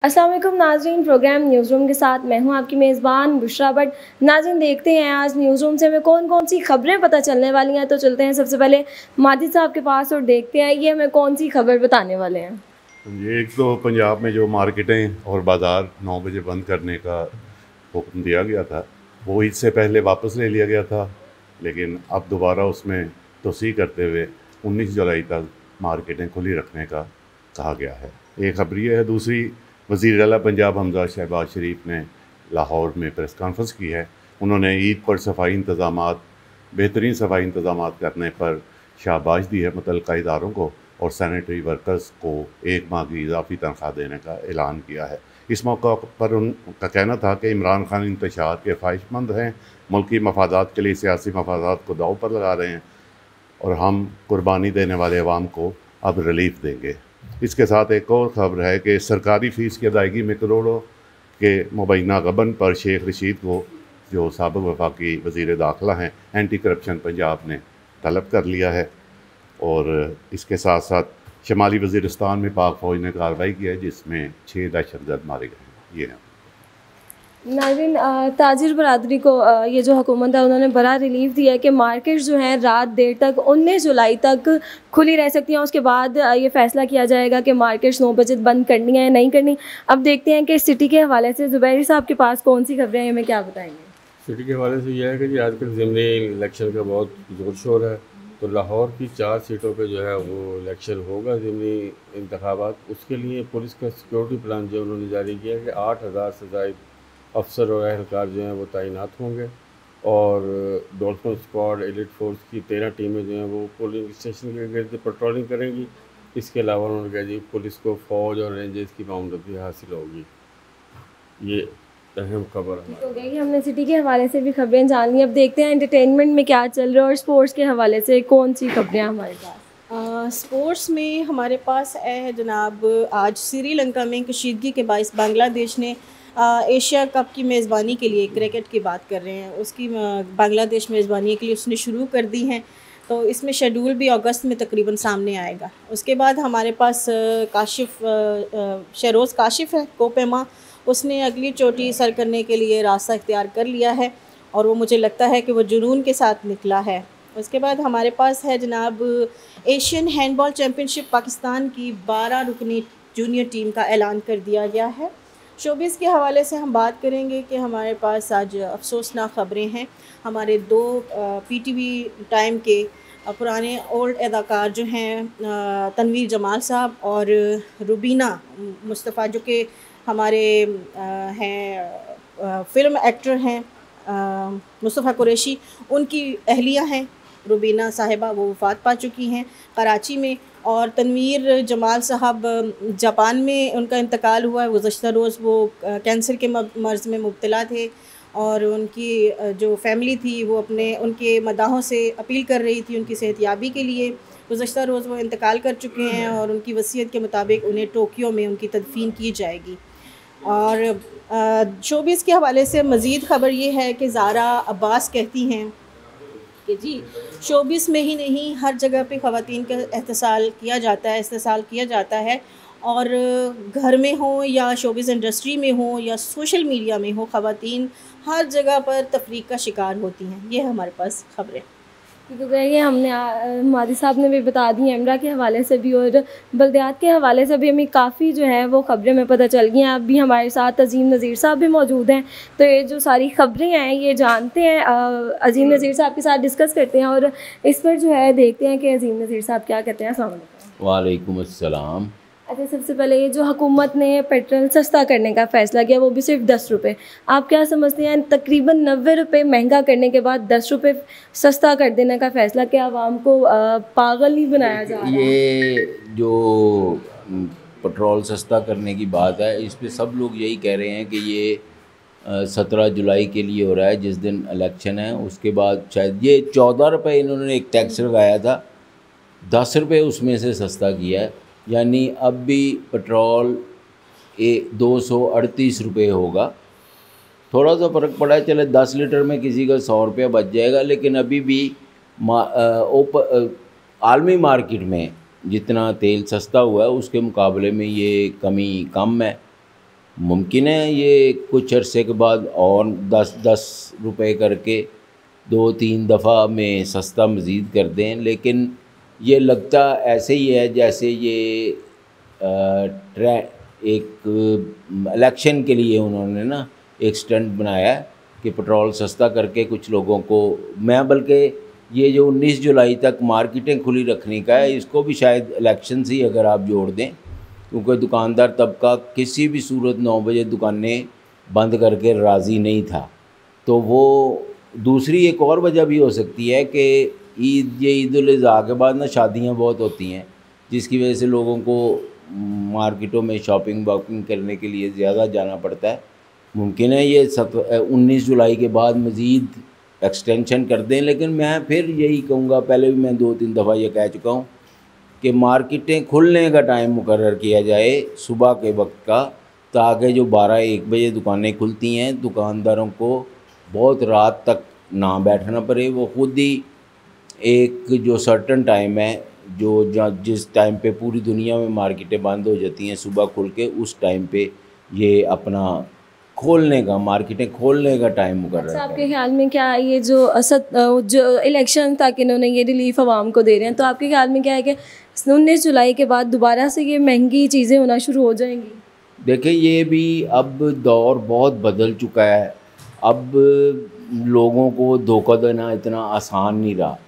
अस्सलाम वालेकुम नाज़रीन, प्रोग्राम न्यूज़ रूम के साथ मैं हूं आपकी मेज़बान बुशरा भट्ट। नाज़रीन, देखते हैं आज न्यूज़ रूम से हमें कौन कौन सी खबरें पता चलने वाली हैं। तो चलते हैं सबसे पहले माजिद साहब के पास और देखते हैं ये हमें कौन सी खबर बताने वाले हैं। ये एक तो पंजाब में जो मार्केटें और बाज़ार 9 बजे बंद करने का हुक्म दिया गया था, वो इससे पहले वापस ले लिया गया था, लेकिन अब दोबारा उसमें तोसी करते हुए 19 जुलाई तक मार्केटें खुली रखने का कहा गया है। एक खबर ये है। दूसरी, वज़ीर आला पंजाब हमज़ा शहबाज शरीफ ने लाहौर में प्रेस कॉन्फ्रेंस की है। उन्होंने ईद पर बेहतरीन सफाई इंतज़ामात करने पर शाबाश दी है मुतल्लिक़ा इदारों को और सैनिटरी वर्कर्स को 1 माह की इजाफी तनख्वाह देने का ऐलान किया है। इस मौका पर उनका कहना था कि इमरान खान इंतशार के ख्वाहिशमंद हैं, मुल्की मफादात के लिए सियासी मफादात को दांव पर लगा रहे हैं और हम कुर्बानी देने वाले अवाम को अब रिलीफ देंगे। इसके साथ एक और ख़बर है कि सरकारी फ़ीस की अदायगी में करोड़ों के मुबैना गबन पर शेख रशीद को, जो साबिक़ वफाकी वज़ीर दाखिला हैं, एंटी करप्शन पंजाब ने तलब कर लिया है। और इसके साथ साथ शमाली वज़ीरिस्तान में पाक फ़ौज ने कार्रवाई की है, जिसमें 6 दहशतगर्द मारे गए हैं। ये है नाज़रीन, ताजिर बरादरी को ये जो हुकूमत है उन्होंने बड़ा रिलीफ दिया है कि मार्केट्स जो हैं रात देर तक 19 जुलाई तक खुली रह सकती हैं। उसके बाद ये फ़ैसला किया जाएगा कि मार्केट्स 9 बजे बंद करनी है या नहीं करनी। अब देखते हैं कि सिटी के हवाले से ज़ुबैरी साहब के पास कौन सी खबरें हैं, हमें क्या बताएंगे। सिटी के हवाले से यह है कि जी आजकल ज़िमनी इलेक्शन का बहुत ज़ोर शोर है, तो लाहौर की 4 सीटों पे जो है वो इलेक्शन होगा, ज़िमनी इंतखाबात। उसके लिए पुलिस का सिक्योरिटी प्लान जो उन्होंने जारी किया है कि 8000 से ज़ायद अफसर और अहलकार जो हैं वो तैनात होंगे और डॉल्फिन स्क्वाड एलिट फोर्स की 13 टीमें जो हैं वो पोलिंग स्टेशन के गिर्द पेट्रोलिंग करेंगी। इसके अलावा उन्होंने कहा जी पुलिस को फ़ौज और रेंजर्स की मामूलत हासिल होगी। ये अहम खबर है। हो गई, हमने सिटी के हवाले से भी खबरें जान ली। अब देखते हैं एंटरटेनमेंट में क्या चल रहा है और स्पोर्ट्स के हवाले से कौन सी खबरें हैं हमारे पास। स्पोर्ट्स में हमारे पास है जनाब, आज श्रीलंका में कशीदगी के बायस बांग्लादेश ने एशिया कप की मेज़बानी के लिए, क्रिकेट की बात कर रहे हैं, उसकी बांग्लादेश मेज़बानी के लिए उसने शुरू कर दी हैं। तो इसमें शेड्यूल भी अगस्त में तकरीबन सामने आएगा। उसके बाद हमारे पास शहरोज़ काशिफ है कोपेमा, उसने अगली चोटी सर करने के लिए रास्ता इख्तियार कर लिया है और वो मुझे लगता है कि वो जुनून के साथ निकला है। उसके बाद हमारे पास है जनाब एशियन हैंडबॉल चैम्पियनशिप, पाकिस्तान की 12 रुकनी जूनियर टीम का ऐलान कर दिया गया है। शोबिज़ के हवाले से हम बात करेंगे कि हमारे पास आज अफसोसनाक ख़बरें हैं। हमारे 2 पीटीवी टाइम के पुराने ओल्ड अदाकार जो हैं, तनवीर जमाल साहब और रुबीना मुस्तफ़ा, जो कि हमारे हैं फ़िल्म एक्टर हैं, मुस्तफ़ा कुरैशी, उनकी अहलिया हैं रुबीना साहिबा, वो वफ़ात पा चुकी हैं कराची में। और तनवीर जमाल साहब जापान में उनका इंतकाल हुआ है। गुज़श्ता रोज़ वो कैंसर के मर्ज़ में मुब्तला थे और उनकी जो फैमिली थी वो उनके मदाहों से अपील कर रही थी उनकी सेहतयाबी के लिए। गुज़श्ता रोज़ वो इंतकाल कर चुके हैं और उनकी वसीयत के मुताबिक उन्हें टोक्यो में उनकी तदफीन की जाएगी। और शोबिज़ के हवाले से मज़ीद ख़बर ये है कि ज़ारा अब्बास कहती हैं कि जी शोबिज़ में ही नहीं, हर जगह पे ख़वातीन का इस्तेसाल किया जाता है और घर में हो या शोबिज़ इंडस्ट्री में हो या सोशल मीडिया में हो, ख़वातीन हर जगह पर तफरीक का शिकार होती हैं। ये हमारे पास ख़बरें। तो ये हमने मादी साहब ने भी बता दी, एमरा के हवाले से भी और बल्दियात के हवाले से भी हमें काफ़ी जो है वो ख़बरें में पता चल गई हैं। अब भी हमारे साथ अज़ीम नज़ीर साहब भी मौजूद हैं, तो ये जो सारी ख़बरें हैं ये जानते हैं, अज़ीम नज़ीर साहब के साथ डिस्कस करते हैं और इस पर जो है देखते हैं कि अज़ीम नज़ीर साहब क्या कहते हैं। अस्सलाम वालेकुम। वालेकुम अस्सलाम। अच्छा, सबसे पहले ये जो हुकूमत ने पेट्रोल सस्ता करने का फ़ैसला किया, वो भी सिर्फ 10 रुपये, आप क्या समझते हैं तकरीबन 90 रुपये महंगा करने के बाद 10 रुपये सस्ता कर देने का फ़ैसला, क्या आवाम को पागल नहीं बनाया जा रहा है? ये जो पेट्रोल सस्ता करने की बात है, इस पे सब लोग यही कह रहे हैं कि ये 17 जुलाई के लिए हो रहा है, जिस दिन इलेक्शन है। उसके बाद शायद ये 14 रुपये इन्होंने एक टैक्स लगाया था, 10 रुपये उसमें से सस्ता किया है, यानी अब भी पेट्रोल 238 रुपये होगा। थोड़ा सा फ़र्क पड़ा है, चले 10 लीटर में किसी का 100 रुपया बच जाएगा, लेकिन अभी भी आलमी मार्केट में जितना तेल सस्ता हुआ है उसके मुकाबले में ये कमी कम है। मुमकिन है ये कुछ अरसे के बाद और 10-10 रुपए करके 2-3 दफ़ा में सस्ता मज़ीद कर दें, लेकिन ये लगता ऐसे ही है जैसे ये एक इलेक्शन के लिए उन्होंने ना एक स्टंट बनाया है कि पेट्रोल सस्ता करके कुछ लोगों को, मैं बल्कि ये जो 19 जुलाई तक मार्केटें खुली रखने का है, इसको भी शायद इलेक्शन से ही अगर आप जोड़ दें, क्योंकि दुकानदार तबका किसी भी सूरत 9 बजे दुकानें बंद करके राज़ी नहीं था। तो वो दूसरी एक और वजह भी हो सकती है कि ईद उल अज़हा के बाद ना शादियां बहुत होती हैं, जिसकी वजह से लोगों को मार्केटों में शॉपिंग वॉपिंग करने के लिए ज़्यादा जाना पड़ता है। मुमकिन है ये 19 जुलाई के बाद मज़ीद एक्सटेंशन कर दें, लेकिन मैं फिर यही कहूँगा, पहले भी मैं 2-3 दफ़ा ये कह चुका हूँ कि मार्केटें खुलने का टाइम मुकर्रर किया जाए सुबह के वक्त का, ताकि जो 12-1 बजे दुकानें खुलती हैं दुकानदारों को बहुत रात तक ना बैठना पड़े। वो खुद ही एक जो सर्टन टाइम है जो जिस टाइम पे पूरी दुनिया में मार्केटें बंद हो जाती हैं सुबह खुल के, उस टाइम पे ये अपना खोलने का, मार्केटें खोलने का टाइम मुकर्रर अच्छा, है। आपके ख्याल में क्या ये जो इलेक्शन तक इन्होंने ये रिलीफ आवाम को दे रहे हैं, तो आपके ख्याल में क्या है कि 19 जुलाई के बाद दोबारा से ये महंगी चीज़ें होना शुरू हो जाएंगी? देखिए, ये भी अब दौर बहुत बदल चुका है। अब लोगों को धोखा देना इतना आसान नहीं रहा।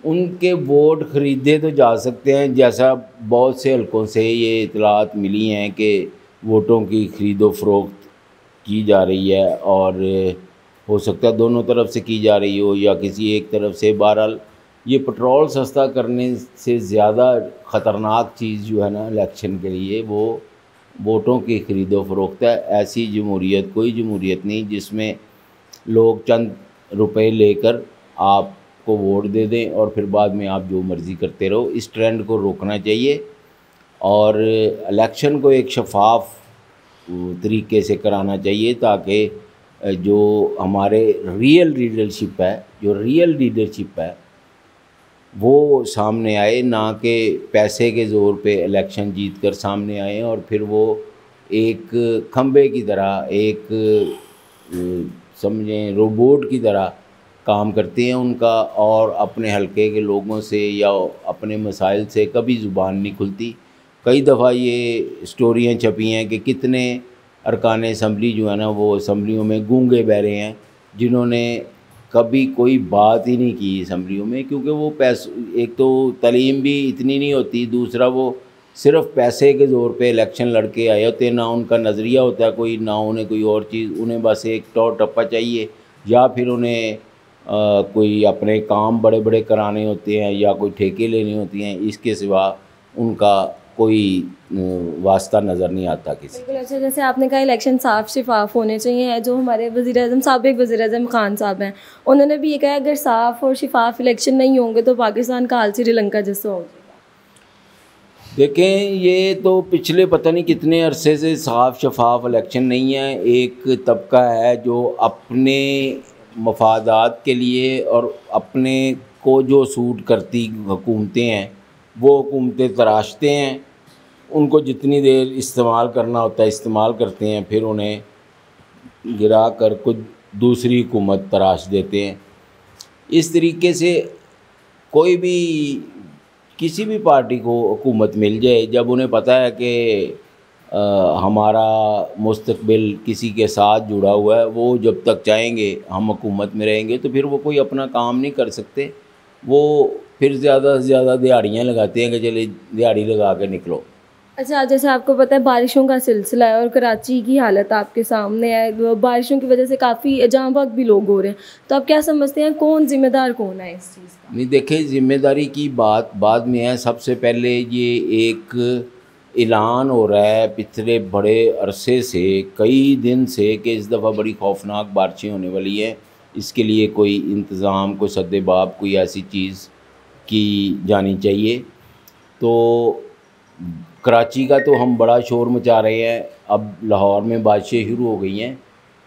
उनके वोट ख़रीदे तो जा सकते हैं, जैसा बहुत से हलकों से ये इतलात मिली हैं कि वोटों की ख़रीदो फ़रोख्त की जा रही है, और हो सकता है दोनों तरफ से की जा रही हो या किसी एक तरफ से। बहरहाल ये पेट्रोल सस्ता करने से ज़्यादा ख़तरनाक चीज़ जो है ना इलेक्शन के लिए, वो वोटों की ख़रीदो फ़रोख्त है। ऐसी जमहूरियत कोई जमहूरियत नहीं जिसमें लोग चंद रुपए लेकर आपको वोट दे दें और फिर बाद में आप जो मर्ज़ी करते रहो। इस ट्रेंड को रोकना चाहिए और इलेक्शन को एक शफाफ तरीके से कराना चाहिए, ताकि जो हमारे रियल लीडरशिप है वो सामने आए, ना कि पैसे के ज़ोर पे इलेक्शन जीत कर सामने आए और फिर वो एक खंबे की तरह, एक समझें रोबोट की तरह काम करते हैं उनका, और अपने हलके के लोगों से या अपने मसाइल से कभी ज़ुबान नहीं खुलती। कई दफ़ा ये स्टोरियाँ छपी हैं कि कितने अरकान असम्बली जो है ना वो असम्बलियों में गूंगे बहरे हैं, जिन्होंने कभी कोई बात ही नहीं की असम्बलियों में, क्योंकि वो एक तो तालीम भी इतनी नहीं होती, दूसरा वो सिर्फ़ पैसे के ज़ोर पे इलेक्शन लड़के आए होते हैं। ना उनका नज़रिया होता है कोई, ना उन्हें कोई और चीज़, उन्हें बस एक टौर टप्पा चाहिए, या फिर उन्हें कोई अपने काम बड़े बड़े कराने होते हैं या कोई ठेके लेनी होती हैं। इसके सिवा उनका कोई वास्ता नज़र नहीं आता किसी। बिल्कुल। अच्छा, जैसे आपने कहा इलेक्शन साफ शफाफ होने चाहिए, जो हमारे वज़ीर-ए-आज़म साबिक़ वज़ीर-ए-आज़म खान साहब हैं, उन्होंने भी ये कहा अगर साफ़ और शफाफ इलेक्शन नहीं होंगे तो पाकिस्तान का हाल श्रीलंका जैसा हो जाएगा। देखें, ये तो पिछले पता नहीं कितने अरसे से साफ शफाफ इलेक्शन नहीं है। एक तबका है जो अपने मफादात के लिए और अपने को जो सूट करती हुकूमतें हैं वो हुकूमतें तराशते हैं, उनको जितनी देर इस्तेमाल करना होता है इस्तेमाल करते हैं, फिर उन्हें गिरा कर कुछ दूसरी हुकूमत तराश देते हैं। इस तरीके से कोई भी किसी भी पार्टी को हुकूमत मिल जाए, जब उन्हें पता है कि हमारा मुस्तकबिल किसी के साथ जुड़ा हुआ है, वो जब तक चाहेंगे हम हुकूमत में रहेंगे, तो फिर वो कोई अपना काम नहीं कर सकते। वो फिर ज़्यादा से ज़्यादा दिहाड़ियाँ लगाते हैं कि चले दिहाड़ी लगा के निकलो। अच्छा, जैसे आपको पता है बारिशों का सिलसिला है और कराची की हालत आपके सामने है, बारिशों की वजह से काफ़ी जाँ बहक भी लोग हो रहे हैं, तो आप क्या समझते हैं कौन ज़िम्मेदार कौन है इस चीज़ का? नहीं, देखिए, ज़िम्मेदारी की बात बाद में है। सबसे पहले ये एक ऐलान हो रहा है पिछले बड़े अरसे से, कई दिन से, कि इस दफ़ा बड़ी खौफनाक बारिशें होने वाली हैं। इसके लिए कोई इंतज़ाम, कोई सद्देबाब, कोई ऐसी चीज़ की जानी चाहिए। तो कराची का तो हम बड़ा शोर मचा रहे हैं, अब लाहौर में बारिशें शुरू हो गई हैं।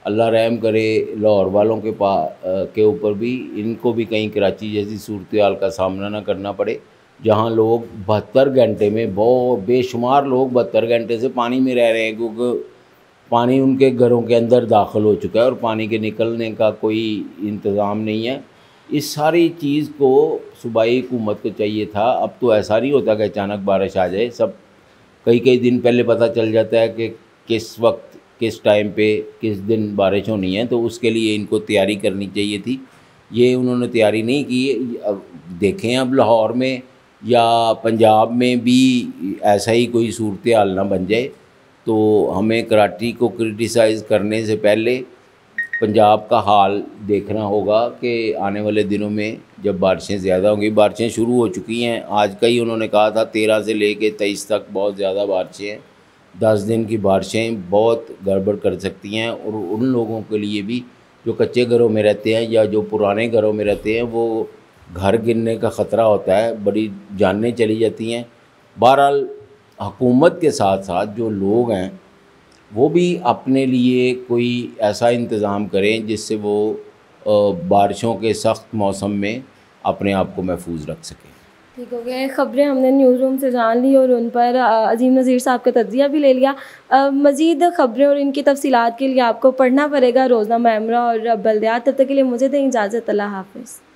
अल्लाह रहम करे लाहौर वालों के ऊपर भी, इनको भी कहीं कराची जैसी सूरत हाल का सामना ना करना पड़े, जहां लोग 72 घंटे में, बहुत बेशुमार लोग 72 घंटे से पानी में रह रहे हैं, क्योंकि पानी उनके घरों के अंदर दाखिल हो चुका है और पानी के निकलने का कोई इंतज़ाम नहीं है। इस सारी चीज़ को सूबाई हुकूमत को चाहिए था। अब तो ऐसा नहीं होता कि अचानक बारिश आ जाए, सब कई दिन पहले पता चल जाता है कि किस वक्त, किस टाइम पे, किस दिन बारिश होनी है, तो उसके लिए इनको तैयारी करनी चाहिए थी। ये उन्होंने तैयारी नहीं की। अब देखें अब लाहौर में या पंजाब में भी ऐसा ही कोई सूरत हाल ना बन जाए, तो हमें कराची को क्रिटिसाइज़ करने से पहले पंजाब का हाल देखना होगा कि आने वाले दिनों में जब बारिशें ज़्यादा होंगी, बारिशें शुरू हो चुकी हैं। आज का ही उन्होंने कहा था 13 से लेके 23 तक बहुत ज़्यादा बारिशें हैं। 10 दिन की बारिशें बहुत गड़बड़ कर सकती हैं और उन लोगों के लिए भी जो कच्चे घरों में रहते हैं या जो पुराने घरों में रहते हैं, वो घर गिरने का ख़तरा होता है, बड़ी जानें चली जाती हैं। बहरहाल हुकूमत के साथ साथ जो लोग हैं वो भी अपने लिए कोई ऐसा इंतज़ाम करें जिससे वो बारिशों के सख्त मौसम में अपने आप को महफूज रख सकें। ठीक हो गया। ख़बरें हमने न्यूज़ रूम से जान ली और उन पर अजीम नज़ीर साहब का तज्ज़िया भी ले लिया। मज़ीद ख़बरें और इनकी तफसीलात के लिए आपको पढ़ना पड़ेगा रोज़नामा एमरा और बल्दियात। तब तक के लिए मुझे दें इजाज़त। अल्लाह हाफ़िज़।